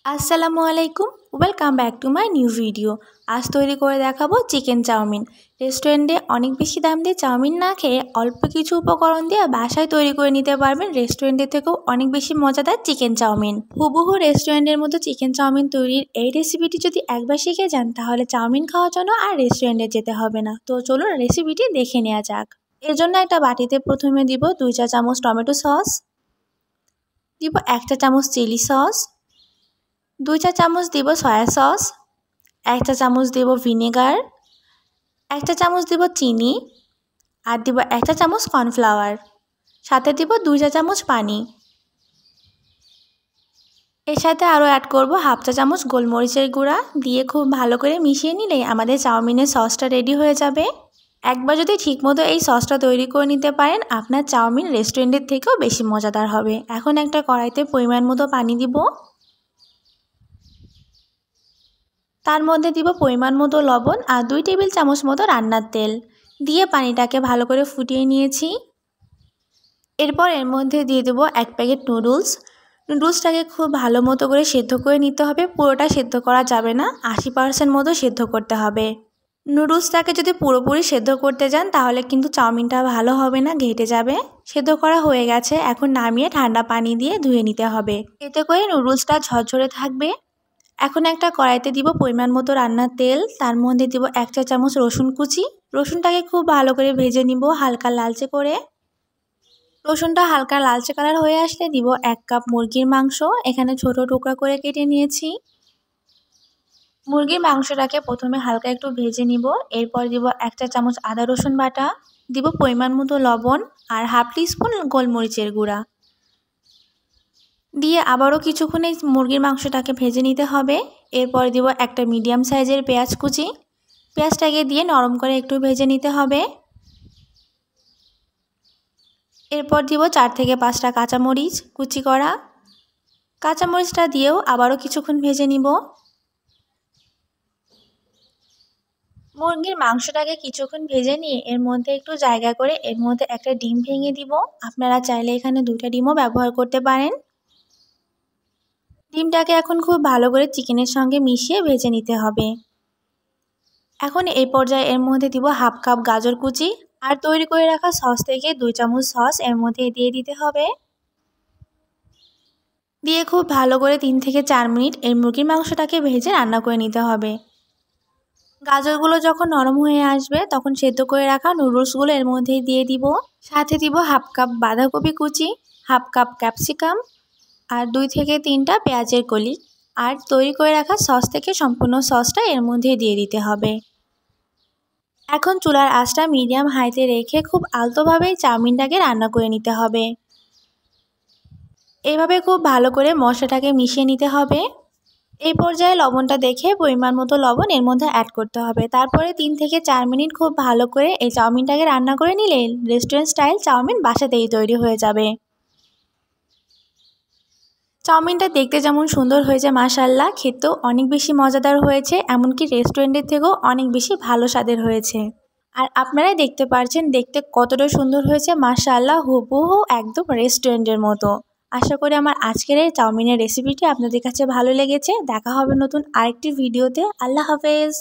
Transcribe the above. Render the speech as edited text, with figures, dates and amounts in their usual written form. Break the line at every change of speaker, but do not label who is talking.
আসসালামু আলাইকুম, welcome back to my new video. আজ তৈরি করে দেখাবো চিকেন চাউমিন। রেস্টুরেন্টে অনেক বেশি দাম দিয়ে চাউমিন না খেয়ে অল্প কিছু উপকরণ দিয়ে বাসায় তৈরি করে নিতে পারবেন রেস্টুরেন্টের থেকেও অনেক বেশি মজাদার চিকেন চাউমিন। হুবহু রেস্টুরেন্টের মতো চিকেন চাউমিন তৈরির এই রেসিপিটি যদি একবার শিখে যান তাহলে চাউমিন খাওয়ার জন্য আর রেস্টুরেন্টে যেতে হবে না। তো চলুন রেসিপিটি দেখে নেওয়া যাক। এর জন্য একটা বাটিতে প্রথমে দিব 2 চা চামচ টমেটো সস, দিব 1 চা চামচ চিলি সস, 2 চা চামচ দিব সয়া সস, 1 চা চামচ দিব ভিনেগার, 1 চা চামচ দিব চিনি, আর দিব 1 চা চামচ কর্নফ্লাওয়ার, সাথে দিব 2 চা চামচ পানি। এর সাথে আরও অ্যাড করব হাফ চা চামচ গোলমরিচের গুঁড়া। দিয়ে খুব ভালো করে মিশিয়ে নিলেই আমাদের চাউমিনের সসটা রেডি হয়ে যাবে। একবার যদি ঠিকমতো এই সসটা তৈরি করে নিতে পারেন আপনার চাউমিন রেস্টুরেন্টের থেকেও বেশি মজাদার হবে। এখন একটা কড়াইতে পরিমাণ মতো পানি দিব, তার মধ্যে দিব পরিমাণ মতো লবণ আর 2 টেবিল চামচ মতো রান্নার তেল দিয়ে পানিটাকে ভালো করে ফুটিয়ে নিয়েছি। এরপর এর মধ্যে দিয়ে দেবো 1 প্যাকেট নুডলসটাকে খুব ভালো মতো করে সেদ্ধ করে নিতে হবে। পুরোটা সেদ্ধ করা যাবে না, 80% মতো সেদ্ধ করতে হবে। নুডলসটাকে যদি পুরোপুরি সেদ্ধ করতে যান তাহলে কিন্তু চাউমিনটা ভালো হবে না, ঘেটে যাবে। সেদ্ধ করা হয়ে গেছে, এখন নামিয়ে ঠান্ডা পানি দিয়ে ধুয়ে নিতে হবে। এতে করে নুডলসটা ঝরঝরে থাকবে। এখন একটা কড়াইতে দিব পরিমাণ মতো রান্নার তেল, তার মধ্যে দিব 1 চা চামচ রসুন কুচি। রসুনটাকে খুব ভালো করে ভেজে নিব হালকা লালচে করে। রসুনটা হালকা লালচে কালার হয়ে আসলে দিব 1 কাপ মুরগির মাংস, এখানে ছোট টুকরা করে কেটে নিয়েছি। মুরগির মাংসটাকে প্রথমে হালকা একটু ভেজে নিব। এরপর দিব 1 চা চামচ আদা রসুন বাটা, দিব পরিমাণ মতো লবণ আর হাফ টিস্পুন গোলমরিচের গুঁড়া দিয়ে আবারও কিছুক্ষণ এই মুরগির মাংসটাকে ভেজে নিতে হবে। এরপর দিব একটা মিডিয়াম সাইজের পেঁয়াজ কুচি, পেঁয়াজটাকে দিয়ে নরম করে একটু ভেজে নিতে হবে। এরপর দিব 4 থেকে 5টা কাঁচামরিচ কুচি করা, কাঁচামরিচটা দিয়েও আবারও কিছুক্ষণ ভেজে নিব। মুরগির মাংসটাকে কিছুক্ষণ ভেজে নিয়ে এর মধ্যে একটু জায়গা করে এর মধ্যে একটা ডিম ভেঙে দিব। আপনারা চাইলে এখানে 2টা ডিমও ব্যবহার করতে পারেন। ডিমটাকে এখন খুব ভালো করে চিকেনের সঙ্গে মিশিয়ে ভেজে নিতে হবে। এখন এই পর্যায়ে এর মধ্যে দিব হাফ কাপ গাজর কুচি আর তৈরি করে রাখা সস থেকে 2 চামচ সস এর মধ্যে দিয়ে দিতে হবে। দিয়ে খুব ভালো করে 3 থেকে 4 মিনিট এই মুরগির মাংসটাকে ভেজে রান্না করে নিতে হবে। গাজরগুলো যখন নরম হয়ে আসবে তখন সেদ্ধ করে রাখা নুডলসগুলো এর মধ্যে দিয়ে দিব। সাথে দিব হাফ কাপ বাঁধাকপি কুচি, হাফ কাপ ক্যাপসিকাম আর 2 থেকে 3টা পেঁয়াজের কলি আর তৈরি করে রাখা সস থেকে সম্পূর্ণ সসটা এর মধ্যে দিয়ে দিতে হবে। এখন চুলার আঁচটা মিডিয়াম হাইতে রেখে খুব আলতোভাবে চাউমিনটাকে রান্না করে নিতে হবে। এইভাবে খুব ভালো করে মশলাটাকে মিশিয়ে নিতে হবে। এই পর্যায়ে লবণটা দেখে পরিমাণ মতো লবণ এর মধ্যে অ্যাড করতে হবে। তারপরে 3 থেকে 4 মিনিট খুব ভালো করে এই চাউমিনটাকে রান্না করে নিলে রেস্টুরেন্ট স্টাইল চাউমিন বাসাতেই তৈরি হয়ে যাবে। চাউমিনটা দেখতে যেমন সুন্দর হয়েছে মাশাআল্লাহ, খেতেও অনেক বেশি মজাদার হয়েছে, এমনকি রেস্টুরেন্টের থেকেও অনেক বেশি ভালো স্বাদের হয়েছে। আর আপনারাই দেখতে পারছেন দেখতে কতটা সুন্দর হয়েছে মাশাআল্লাহ, হুবহু একদম রেস্টুরেন্টের মতো। আশা করি আমার আজকের এই চাউমিনের রেসিপিটি আপনাদের কাছে ভালো লেগেছে। দেখা হবে নতুন আরেকটি ভিডিওতে। আল্লাহ হাফেজ।